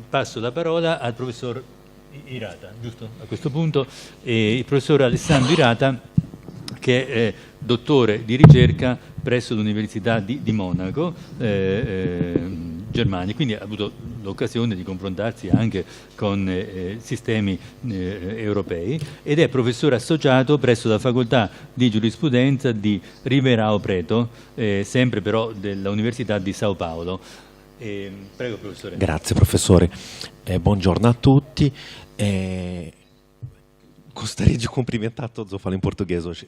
Passo la parola al professor Irata, giusto? A questo punto il professor Alessandro Irata, che è dottore di ricerca presso l'Università di Monaco, Germania, quindi ha avuto l'occasione di confrontarsi anche con sistemi europei ed è professore associato presso la Facoltà di Giurisprudenza di Ribeirão Preto, sempre però dell'Università di Sao Paulo. Prego, professore. Grazie, professore. Buongiorno a tutti. Gostaria de cumprimentar todos, eu falo em português hoje.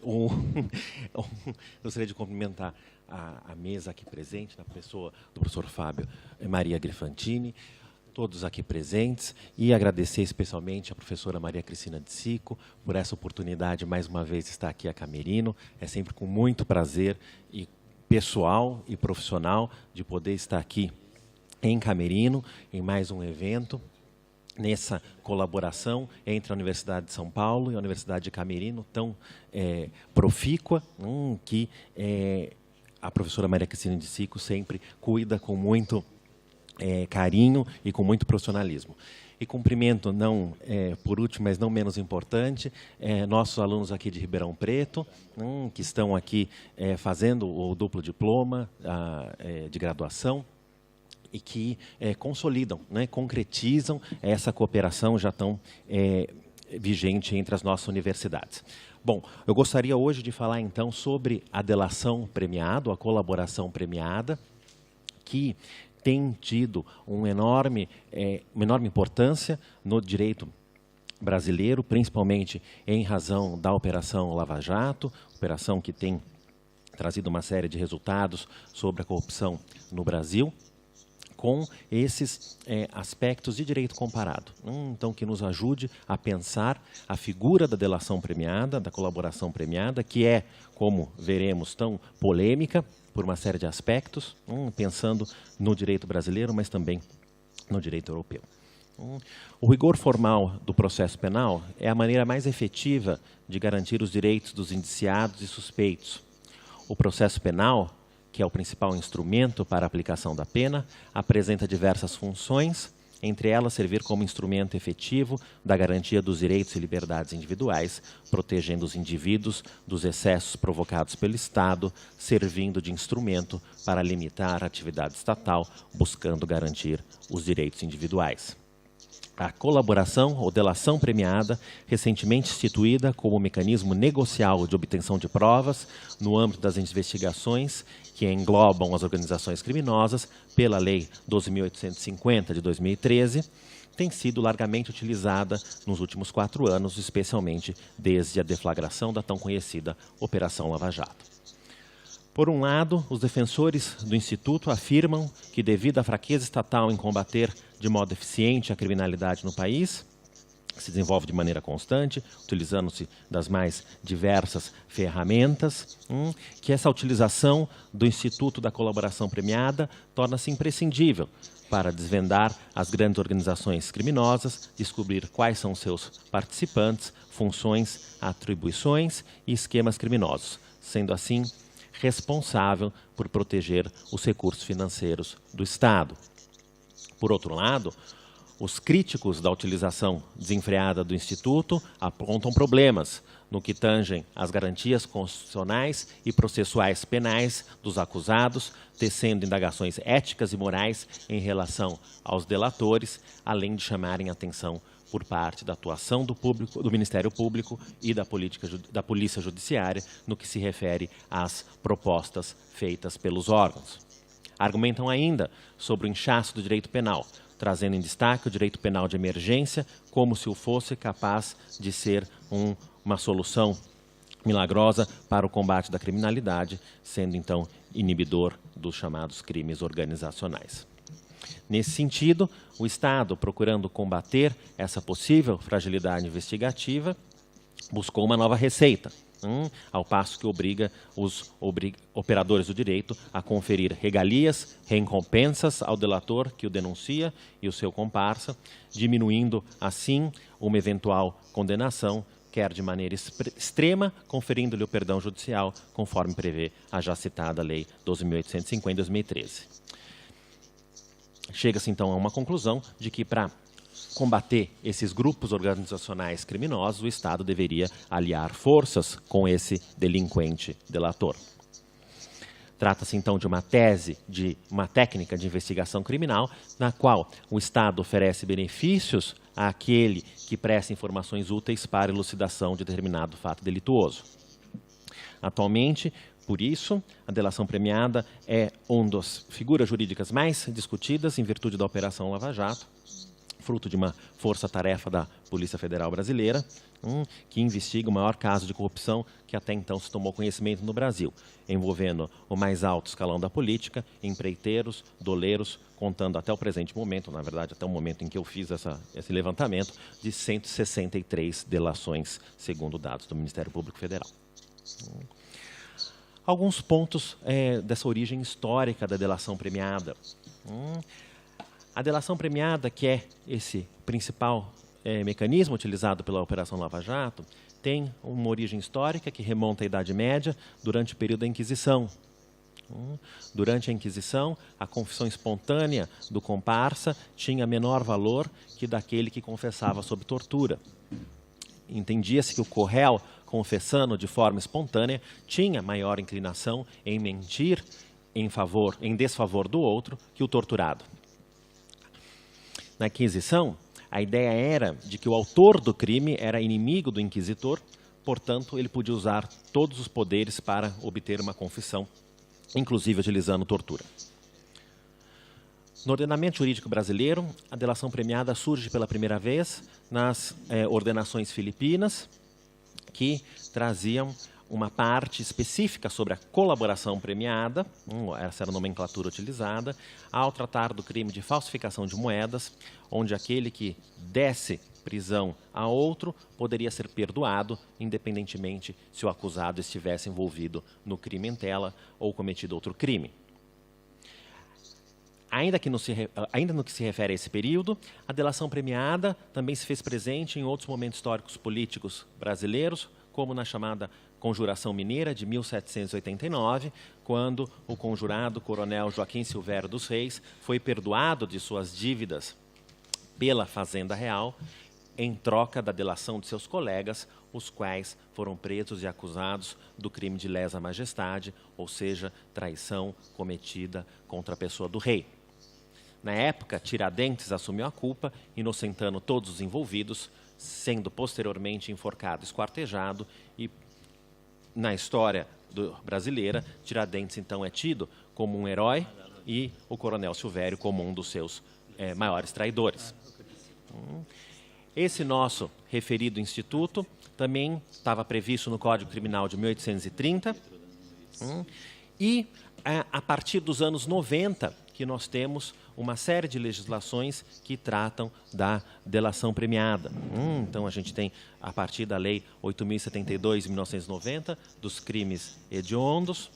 Gostaria de cumprimentar a mesa aqui presente, na pessoa do professor Fábio Maria Grifantini, todos aqui presentes, e agradecer especialmente a professora Maria Cristina de Sico por essa oportunidade, mais uma vez, de estar aqui a Camerino. É sempre com muito prazer, e pessoal e profissional, de poder estar aqui em Camerino, em mais um evento, nessa colaboração entre a Universidade de São Paulo e a Universidade de Camerino, tão profícua, que a professora Maria Cristina de Sico sempre cuida com muito carinho e com muito profissionalismo. E cumprimento, não por último, mas não menos importante, nossos alunos aqui de Ribeirão Preto, que estão aqui fazendo o duplo diploma de graduação, e que consolidam, concretizam essa cooperação já tão vigente entre as nossas universidades. Bom, eu gostaria hoje de falar, então, sobre a delação premiada, a colaboração premiada, que tem tido uma enorme importância no direito brasileiro, principalmente em razão da Operação Lava Jato, operação que tem trazido uma série de resultados sobre a corrupção no Brasil, com esses aspectos de direito comparado. Então, que nos ajude a pensar a figura da delação premiada, da colaboração premiada, que é, como veremos, tão polêmica por uma série de aspectos, pensando no direito brasileiro, mas também no direito europeu. O rigor formal do processo penal é a maneira mais efetiva de garantir os direitos dos indiciados e suspeitos. O processo penal, que é o principal instrumento para a aplicação da pena, apresenta diversas funções, entre elas servir como instrumento efetivo da garantia dos direitos e liberdades individuais, protegendo os indivíduos dos excessos provocados pelo Estado, servindo de instrumento para limitar a atividade estatal, buscando garantir os direitos individuais. A colaboração ou delação premiada, recentemente instituída como mecanismo negocial de obtenção de provas no âmbito das investigações que englobam as organizações criminosas pela Lei 12.850 de 2013, tem sido largamente utilizada nos últimos 4 anos, especialmente desde a deflagração da tão conhecida Operação Lava Jato. Por um lado, os defensores do Instituto afirmam que, devido à fraqueza estatal em combater de modo eficiente a criminalidade no país, que se desenvolve de maneira constante, utilizando-se das mais diversas ferramentas, que essa utilização do Instituto da Colaboração Premiada torna-se imprescindível para desvendar as grandes organizações criminosas, descobrir quais são seus participantes, funções, atribuições e esquemas criminosos, sendo assim responsável por proteger os recursos financeiros do Estado. Por outro lado, os críticos da utilização desenfreada do Instituto apontam problemas no que tangem às garantias constitucionais e processuais penais dos acusados, tecendo indagações éticas e morais em relação aos delatores, além de chamarem atenção por parte da atuação do Ministério Público e da Polícia Judiciária no que se refere às propostas feitas pelos órgãos. Argumentam ainda sobre o inchaço do direito penal, trazendo em destaque o direito penal de emergência como se o fosse capaz de ser uma solução milagrosa para o combate da criminalidade, sendo então inibidor dos chamados crimes organizacionais. Nesse sentido, o Estado, procurando combater essa possível fragilidade investigativa, buscou uma nova receita, ao passo que obriga os operadores do direito a conferir regalias, recompensas ao delator que o denuncia e o seu comparsa, diminuindo, assim, uma eventual condenação, quer de maneira extrema, conferindo-lhe o perdão judicial, conforme prevê a já citada Lei 12.850 de 2013. chega-se então a uma conclusão de que para combater esses grupos organizacionais criminosos, o Estado deveria aliar forças com esse delinquente delator. Trata-se então de uma tese, de uma técnica de investigação criminal, na qual o Estado oferece benefícios àquele que presta informações úteis para a elucidação de determinado fato delituoso. Atualmente, por isso, a delação premiada é uma das figuras jurídicas mais discutidas em virtude da Operação Lava Jato, fruto de uma força-tarefa da Polícia Federal Brasileira, que investiga o maior caso de corrupção que até então se tomou conhecimento no Brasil, envolvendo o mais alto escalão da política, empreiteiros, doleiros, contando até o presente momento, na verdade, até o momento em que eu fiz esse levantamento, de 163 delações, segundo dados do Ministério Público Federal. Alguns pontos dessa origem histórica da delação premiada. A delação premiada, que é esse principal mecanismo utilizado pela Operação Lava Jato, tem uma origem histórica que remonta à Idade Média, durante o período da Inquisição. Durante a Inquisição, a confissão espontânea do comparsa tinha menor valor que daquele que confessava sob tortura. Entendia-se que o corréu, confessando de forma espontânea, tinha maior inclinação em mentir em desfavor do outro que o torturado. Na Inquisição, a ideia era de que o autor do crime era inimigo do inquisitor, portanto, ele podia usar todos os poderes para obter uma confissão, inclusive utilizando tortura. No ordenamento jurídico brasileiro, a delação premiada surge pela primeira vez nas ordenações filipinas, que traziam uma parte específica sobre a colaboração premiada, essa era a nomenclatura utilizada, ao tratar do crime de falsificação de moedas, onde aquele que desse prisão a outro poderia ser perdoado, independentemente se o acusado estivesse envolvido no crime em tela ou cometido outro crime. Ainda no que se refere a esse período, a delação premiada também se fez presente em outros momentos históricos políticos brasileiros, como na chamada Conjuração Mineira de 1789, quando o conjurado coronel Joaquim Silvério dos Reis foi perdoado de suas dívidas pela Fazenda Real, em troca da delação de seus colegas, os quais foram presos e acusados do crime de lesa majestade, ou seja, traição cometida contra a pessoa do rei. Na época, Tiradentes assumiu a culpa, inocentando todos os envolvidos, sendo posteriormente enforcado, esquartejado, e na história brasileira, Tiradentes então é tido como um herói e o coronel Silvério como um dos seus maiores traidores. Esse nosso referido instituto também estava previsto no Código Criminal de 1830 e a partir dos anos 90 que nós temos uma série de legislações que tratam da delação premiada. Então, a gente tem, a partir da Lei 8.072, de 1990, dos crimes hediondos,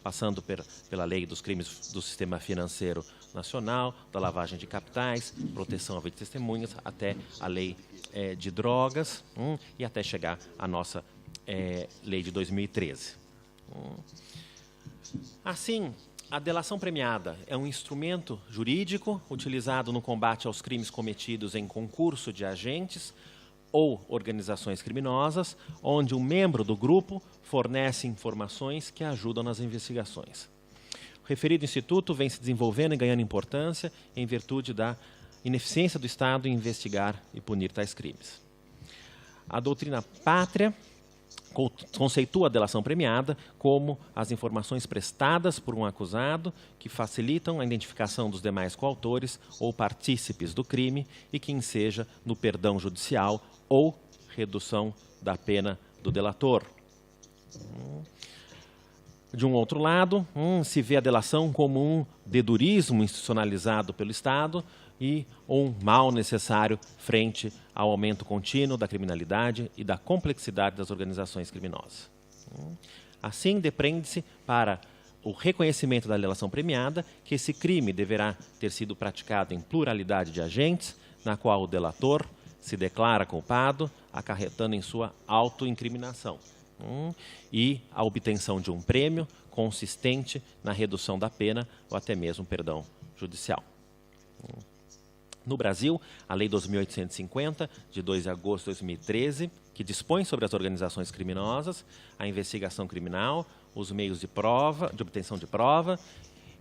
passando pela Lei dos crimes do Sistema Financeiro Nacional, da lavagem de capitais, proteção à vida de testemunhas, até a Lei de drogas e até chegar à nossa Lei de 2013. Assim, a delação premiada é um instrumento jurídico utilizado no combate aos crimes cometidos em concurso de agentes ou organizações criminosas, onde um membro do grupo fornece informações que ajudam nas investigações. O referido instituto vem se desenvolvendo e ganhando importância em virtude da ineficiência do Estado em investigar e punir tais crimes. A doutrina pátria conceitua a delação premiada como as informações prestadas por um acusado que facilitam a identificação dos demais coautores ou partícipes do crime e que enseja no perdão judicial ou redução da pena do delator. De um outro lado, se vê a delação como um dedurismo institucionalizado pelo Estado e um mal necessário frente ao aumento contínuo da criminalidade e da complexidade das organizações criminosas. Assim, depreende-se para o reconhecimento da delação premiada que esse crime deverá ter sido praticado em pluralidade de agentes, na qual o delator se declara culpado, acarretando em sua autoincriminação, e a obtenção de um prêmio consistente na redução da pena ou até mesmo perdão judicial. No Brasil, a Lei 2.850, de 2 de agosto de 2013, que dispõe sobre as organizações criminosas, a investigação criminal, os meios de prova, de obtenção de prova,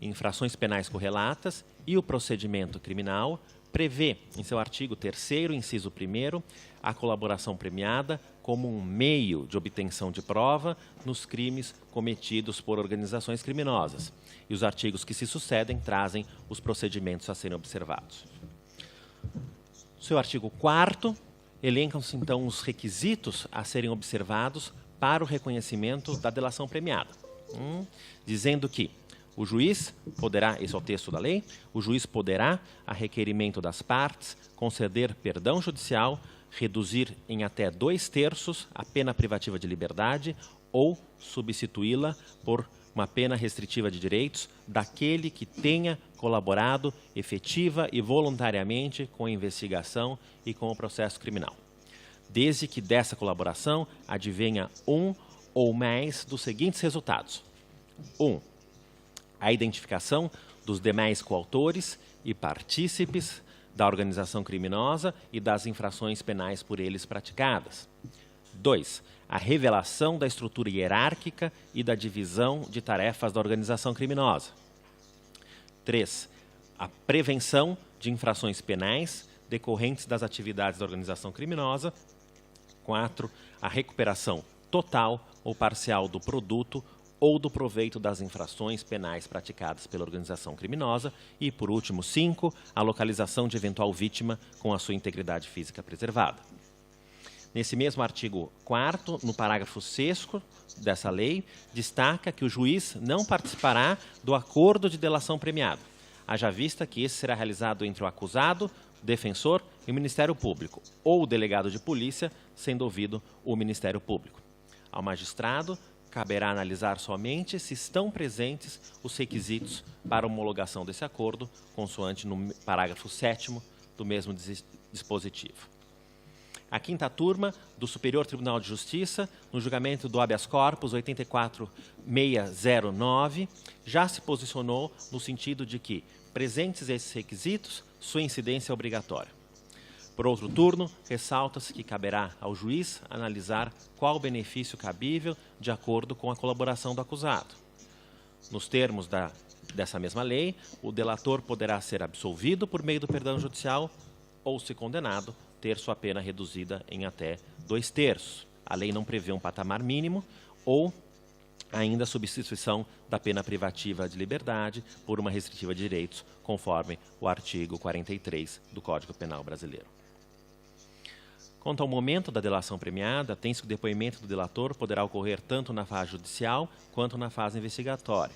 infrações penais correlatas e o procedimento criminal, prevê, em seu artigo 3º, inciso 1º, a colaboração premiada como um meio de obtenção de prova nos crimes cometidos por organizações criminosas. E os artigos que se sucedem trazem os procedimentos a serem observados. Seu artigo 4º, elencam-se, então, os requisitos a serem observados para o reconhecimento da delação premiada. Dizendo que o juiz poderá, esse é o texto da lei, o juiz poderá, a requerimento das partes, conceder perdão judicial, reduzir em até 2/3 a pena privativa de liberdade ou substituí-la por uma pena restritiva de direitos daquele que tenha colaborado efetiva e voluntariamente com a investigação e com o processo criminal, desde que dessa colaboração advenha um ou mais dos seguintes resultados. 1. A identificação dos demais coautores e partícipes da organização criminosa e das infrações penais por eles praticadas. 2. A revelação da estrutura hierárquica e da divisão de tarefas da organização criminosa. 3. A prevenção de infrações penais decorrentes das atividades da organização criminosa. 4. A recuperação total ou parcial do produto ou do proveito das infrações penais praticadas pela organização criminosa. E, por último, 5. A localização de eventual vítima com a sua integridade física preservada. Nesse mesmo artigo 4º, no parágrafo 6º dessa lei, destaca que o juiz não participará do acordo de delação premiada, haja vista que esse será realizado entre o acusado, o defensor e o Ministério Público, ou o delegado de polícia, sendo ouvido o Ministério Público. Ao magistrado caberá analisar somente se estão presentes os requisitos para homologação desse acordo, consoante no parágrafo 7º do mesmo dispositivo. A 5ª turma do Superior Tribunal de Justiça, no julgamento do habeas corpus 84609, já se posicionou no sentido de que, presentes esses requisitos, sua incidência é obrigatória. Por outro turno, ressalta-se que caberá ao juiz analisar qual o benefício cabível de acordo com a colaboração do acusado. Nos termos dessa mesma lei, o delator poderá ser absolvido por meio do perdão judicial ou, se condenado, ter sua pena reduzida em até 2/3. A lei não prevê um patamar mínimo ou ainda a substituição da pena privativa de liberdade por uma restritiva de direitos, conforme o artigo 43 do Código Penal brasileiro. Quanto ao momento da delação premiada, tem-se que o depoimento do delator poderá ocorrer tanto na fase judicial quanto na fase investigatória.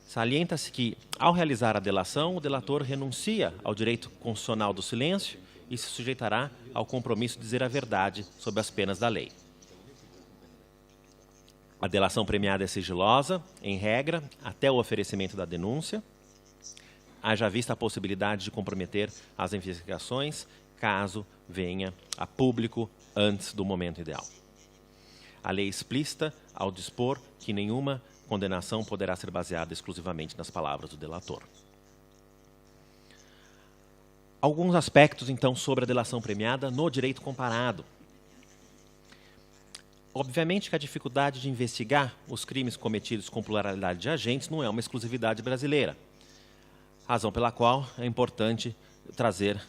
Salienta-se que, ao realizar a delação, o delator renuncia ao direito constitucional do silêncio e se sujeitará ao compromisso de dizer a verdade sob as penas da lei. A delação premiada é sigilosa, em regra, até o oferecimento da denúncia, haja vista a possibilidade de comprometer as investigações, caso venha a público antes do momento ideal. A lei explícita ao dispor que nenhuma condenação poderá ser baseada exclusivamente nas palavras do delator. Alguns aspectos, então, sobre a delação premiada no direito comparado. Obviamente que a dificuldade de investigar os crimes cometidos com pluralidade de agentes não é uma exclusividade brasileira, razão pela qual é importante trazer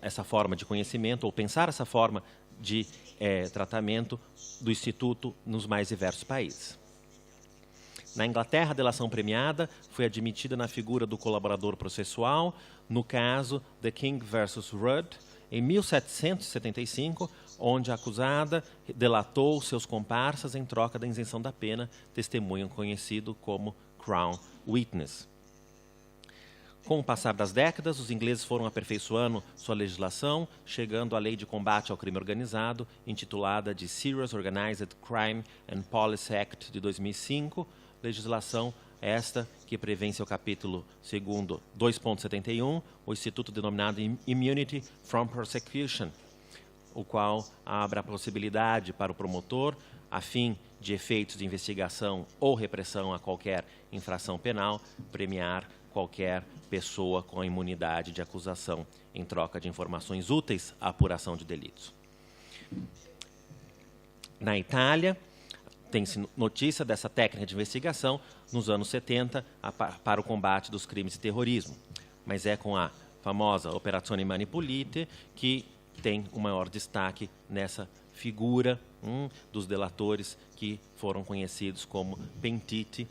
essa forma de conhecimento ou pensar essa forma de tratamento do Instituto nos mais diversos países. Na Inglaterra, a delação premiada foi admitida na figura do colaborador processual, no caso The King versus Rudd, em 1775, onde a acusada delatou seus comparsas em troca da isenção da pena, testemunho conhecido como Crown Witness. Com o passar das décadas, os ingleses foram aperfeiçoando sua legislação, chegando à Lei de Combate ao Crime Organizado, intitulada de Serious Organized Crime and Policy Act de 2005, legislação esta que prevê em seu capítulo 2º, 2.71, o instituto denominado Immunity from Prosecution, o qual abre a possibilidade para o promotor, a fim de efeitos de investigação ou repressão a qualquer infração penal, premiar qualquer pessoa com a imunidade de acusação em troca de informações úteis à apuração de delitos. Na Itália, tem-se notícia dessa técnica de investigação nos anos 70 para o combate dos crimes de terrorismo, mas é com a famosa Operazione Mani Pulite que tem o maior destaque nessa figura dos delatores que foram conhecidos como pentiti,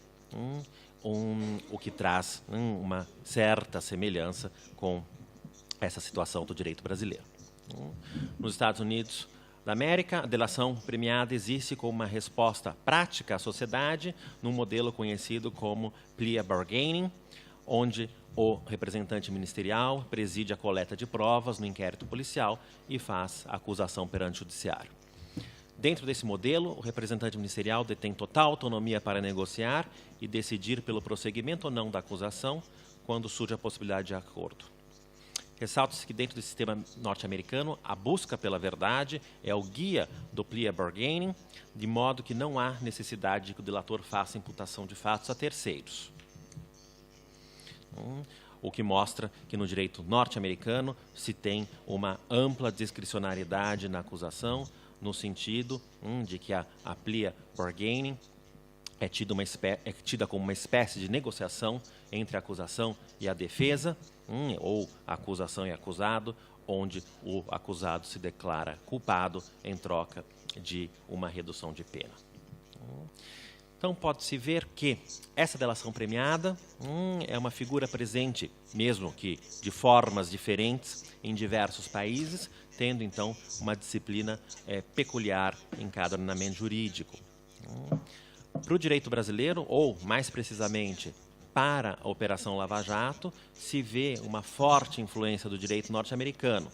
o que traz uma certa semelhança com essa situação do direito brasileiro. Nos Estados Unidos da América, a delação premiada existe como uma resposta prática à sociedade num modelo conhecido como plea bargaining, onde o representante ministerial preside a coleta de provas no inquérito policial e faz a acusação perante o judiciário. Dentro desse modelo, o representante ministerial detém total autonomia para negociar e decidir pelo prosseguimento ou não da acusação quando surge a possibilidade de acordo. Ressalta-se que dentro do sistema norte-americano, a busca pela verdade é o guia do plea bargaining, de modo que não há necessidade de que o delator faça imputação de fatos a terceiros. O que mostra que no direito norte-americano se tem uma ampla discricionariedade na acusação, no sentido de que a plea bargaining é tida como uma espécie de negociação entre a acusação e a defesa, ou a acusação e acusado, onde o acusado se declara culpado em troca de uma redução de pena. Então, pode-se ver que essa delação premiada é uma figura presente, mesmo que de formas diferentes, em diversos países, tendo, então, uma disciplina peculiar em cada ordenamento jurídico. Para o direito brasileiro, ou, mais precisamente, para a Operação Lava Jato, se vê uma forte influência do direito norte-americano.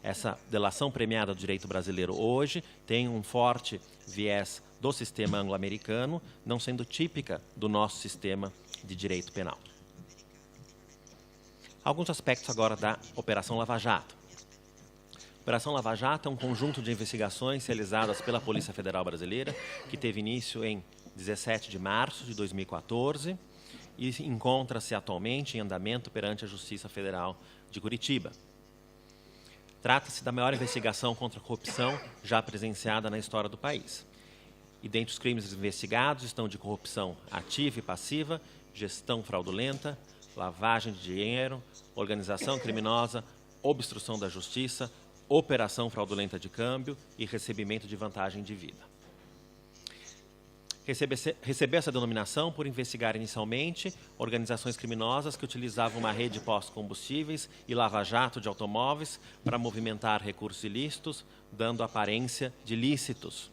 Essa delação premiada do direito brasileiro hoje tem um forte viés do sistema anglo-americano, não sendo típica do nosso sistema de direito penal. Alguns aspectos agora da Operação Lava Jato. A Operação Lava Jato é um conjunto de investigações realizadas pela Polícia Federal Brasileira, que teve início em 17 de março de 2014 e encontra-se atualmente em andamento perante a Justiça Federal de Curitiba. Trata-se da maior investigação contra a corrupção já presenciada na história do país. E dentre os crimes investigados estão de corrupção ativa e passiva, gestão fraudulenta, lavagem de dinheiro, organização criminosa, obstrução da justiça, operação fraudulenta de câmbio e recebimento de vantagem indevida. Recebeu essa denominação por investigar inicialmente organizações criminosas que utilizavam uma rede de postos de combustíveis e lava-jato de automóveis para movimentar recursos ilícitos, dando aparência de lícitos.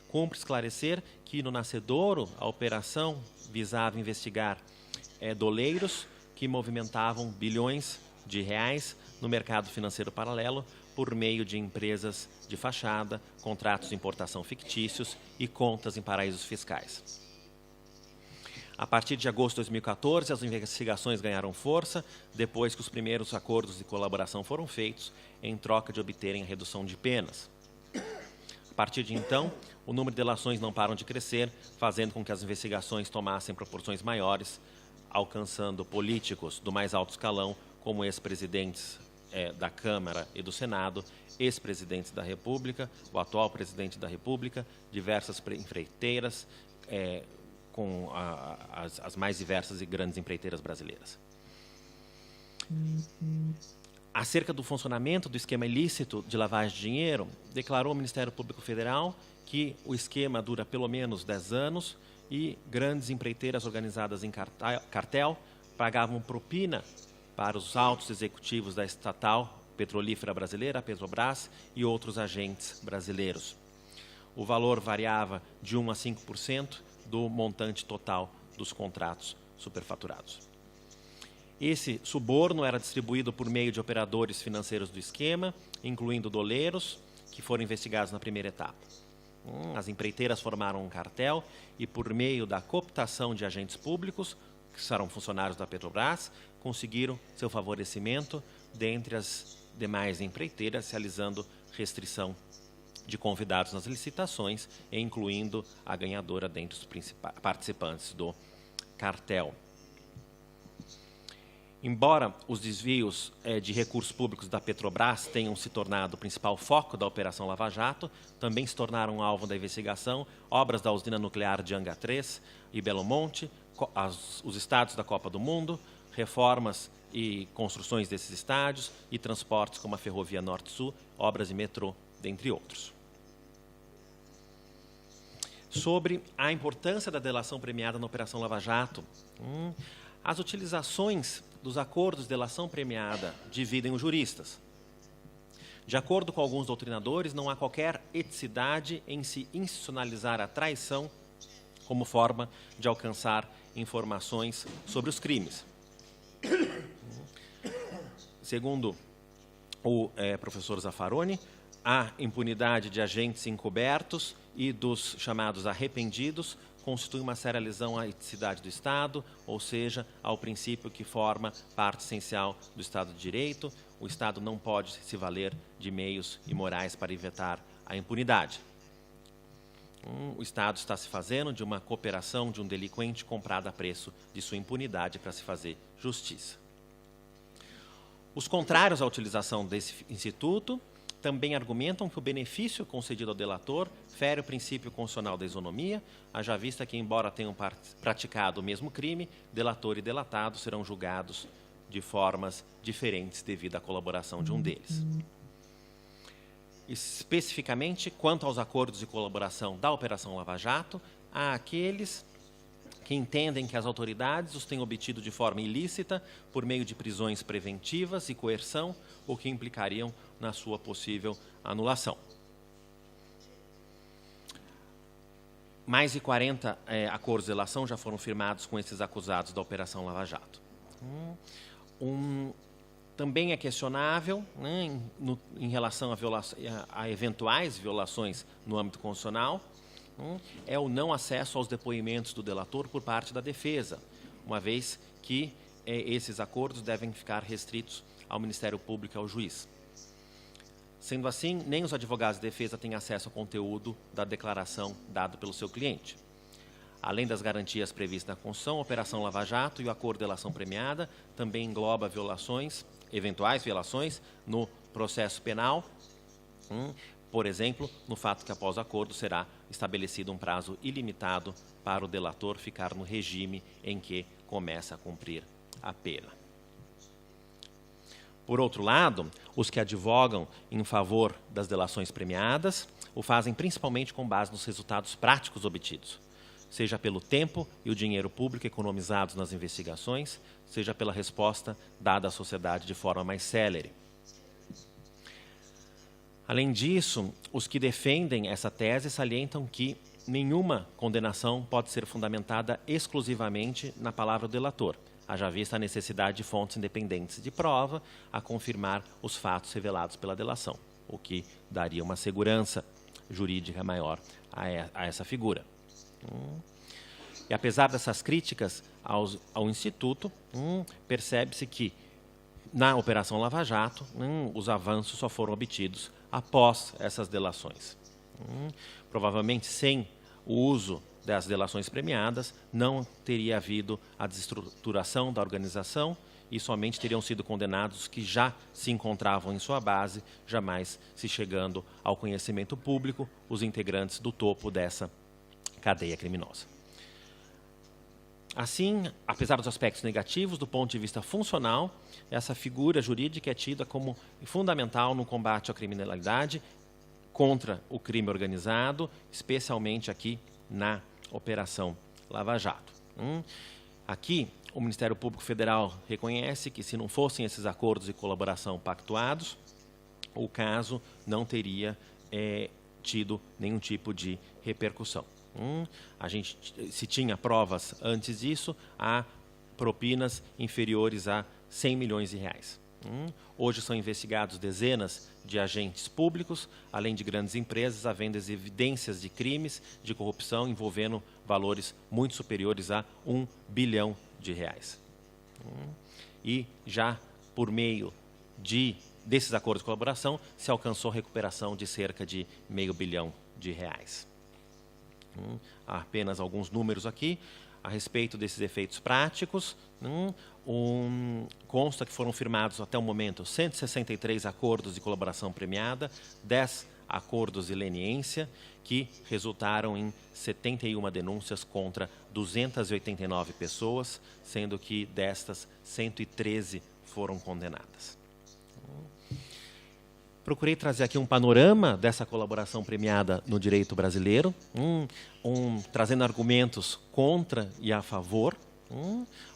Cumpre esclarecer que no nascedouro a operação visava investigar doleiros que movimentavam bilhões de reais no mercado financeiro paralelo por meio de empresas de fachada, contratos de importação fictícios e contas em paraísos fiscais. A partir de agosto de 2014, as investigações ganharam força, depois que os primeiros acordos de colaboração foram feitos em troca de obterem a redução de penas. A partir de então, o número de delações não param de crescer, fazendo com que as investigações tomassem proporções maiores, alcançando políticos do mais alto escalão, como ex-presidentes da Câmara e do Senado, ex-presidentes da República, o atual presidente da República, diversas empreiteiras, com as mais diversas e grandes empreiteiras brasileiras. Acerca do funcionamento do esquema ilícito de lavagem de dinheiro, declarou o Ministério Público Federal que o esquema dura pelo menos 10 anos e grandes empreiteiras organizadas em cartel pagavam propina para os altos executivos da estatal petrolífera brasileira, a Petrobras, e outros agentes brasileiros. O valor variava de 1% a 5% do montante total dos contratos superfaturados. Esse suborno era distribuído por meio de operadores financeiros do esquema, incluindo doleiros, que foram investigados na primeira etapa. As empreiteiras formaram um cartel e, por meio da cooptação de agentes públicos, que serão funcionários da Petrobras, conseguiram seu favorecimento dentre as demais empreiteiras, realizando restrição de convidados nas licitações, incluindo a ganhadora dentre os participantes do cartel. Embora os desvios de recursos públicos da Petrobras tenham se tornado o principal foco da Operação Lava Jato, também se tornaram alvo da investigação obras da usina nuclear de Angra 3 e Belo Monte, os estádios da Copa do Mundo, reformas e construções desses estádios e transportes como a Ferrovia Norte-Sul, obras de metrô, dentre outros. Sobre a importância da delação premiada na Operação Lava Jato, as utilizações dos acordos de delação premiada dividem os juristas. De acordo com alguns doutrinadores, não há qualquer eticidade em se institucionalizar a traição como forma de alcançar informações sobre os crimes. Segundo o professor Zaffaroni, a impunidade de agentes encobertos e dos chamados arrependidos constitui uma séria lesão à eticidade do Estado, ou seja, ao princípio que forma parte essencial do Estado de Direito. O Estado não pode se valer de meios imorais para evitar a impunidade. O Estado está se fazendo de uma cooperação de um delinquente comprado a preço de sua impunidade para se fazer justiça. Os contrários à utilização desse instituto também argumentam que o benefício concedido ao delator fere o princípio constitucional da isonomia, haja vista que, embora tenham praticado o mesmo crime, delator e delatado serão julgados de formas diferentes devido à colaboração de um deles. Especificamente, quanto aos acordos de colaboração da Operação Lava Jato, há aqueles que entendem que as autoridades os têm obtido de forma ilícita por meio de prisões preventivas e coerção, o que implicariam na sua possível anulação. Mais de 40 acordos de delação já foram firmados com esses acusados da Operação Lava Jato. Também é questionável, né, em relação a eventuais violações no âmbito constitucional, é o não acesso aos depoimentos do delator por parte da defesa, uma vez que esses acordos devem ficar restritos ao Ministério Público e ao juiz. Sendo assim, nem os advogados de defesa têm acesso ao conteúdo da declaração dado pelo seu cliente. Além das garantias previstas na Constituição, a Operação Lava Jato e o Acordo de Delação Premiada também engloba eventuais violações no processo penal, por exemplo, no fato que após o acordo será estabelecido um prazo ilimitado para o delator ficar no regime em que começa a cumprir a pena. Por outro lado, os que advogam em favor das delações premiadas o fazem principalmente com base nos resultados práticos obtidos, seja pelo tempo e o dinheiro público economizados nas investigações, seja pela resposta dada à sociedade de forma mais célere. Além disso, os que defendem essa tese salientam que nenhuma condenação pode ser fundamentada exclusivamente na palavra do delator, haja vista a necessidade de fontes independentes de prova a confirmar os fatos revelados pela delação, o que daria uma segurança jurídica maior a essa figura. E apesar dessas críticas ao Instituto, percebe-se que na Operação Lava Jato, os avanços só foram obtidos após essas delações. Provavelmente, sem o uso das delações premiadas, não teria havido a desestruturação da organização e somente teriam sido condenados os que já se encontravam em sua base, jamais se chegando ao conhecimento público, os integrantes do topo dessa cadeia criminosa. Assim, apesar dos aspectos negativos, do ponto de vista funcional, essa figura jurídica é tida como fundamental no combate à criminalidade contra o crime organizado, especialmente aqui na Operação Lava Jato. Aqui, o Ministério Público Federal reconhece que, se não fossem esses acordos de colaboração pactuados, o caso não teria tido nenhum tipo de repercussão. Se tinha provas antes disso, há propinas inferiores a 100 milhões de reais. Hoje são investigados dezenas de agentes públicos, além de grandes empresas, havendo evidências de crimes de corrupção envolvendo valores muito superiores a 1 bilhão de reais. E já por meio desses acordos de colaboração, se alcançou recuperação de cerca de meio bilhão de reais. Há apenas alguns números aqui. a respeito desses efeitos práticos, consta que foram firmados até o momento 163 acordos de colaboração premiada, 10 acordos de leniência, que resultaram em 71 denúncias contra 289 pessoas, sendo que destas 113 foram condenadas. Procurei trazer aqui um panorama dessa colaboração premiada no direito brasileiro, trazendo argumentos contra e a favor,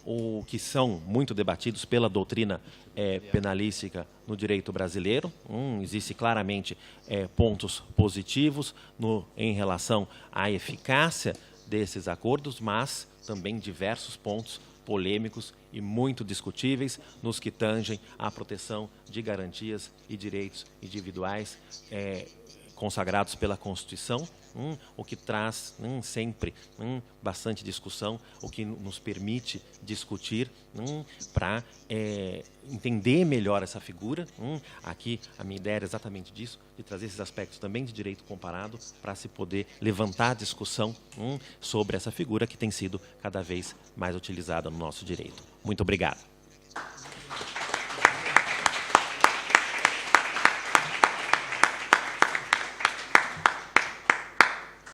o que são muito debatidos pela doutrina penalística no direito brasileiro. Existe claramente pontos positivos em relação à eficácia desses acordos, mas também diversos pontos polêmicos e muito discutíveis nos que tangem à proteção de garantias e direitos individuais consagrados pela Constituição, o que traz sempre bastante discussão, o que nos permite discutir para entender melhor essa figura. Aqui a minha ideia era exatamente disso, de trazer esses aspectos também de direito comparado para se poder levantar a discussão sobre essa figura que tem sido cada vez mais utilizada no nosso direito. Muito obrigado.